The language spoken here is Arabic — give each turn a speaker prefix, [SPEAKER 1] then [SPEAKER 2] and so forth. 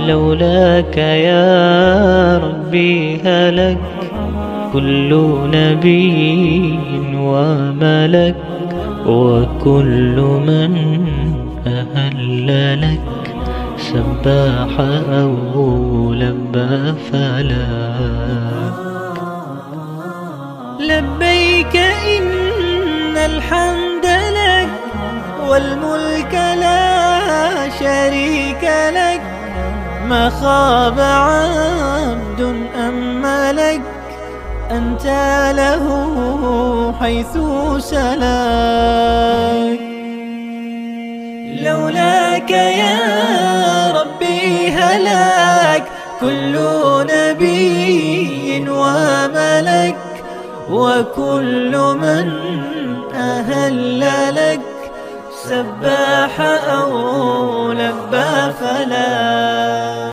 [SPEAKER 1] لولاك يا ربي هلك كل نبي وملك، وكل من أهل لك سباح أو لبى فلك.
[SPEAKER 2] لبيك إن الحمد لك والملك لا شريك لك، ما خاب عبد أملك أنت له حيث سلك. لولاك يا ربي هلك كل نبي وملك، وكل من أهل لك سباح أو لبى فلك.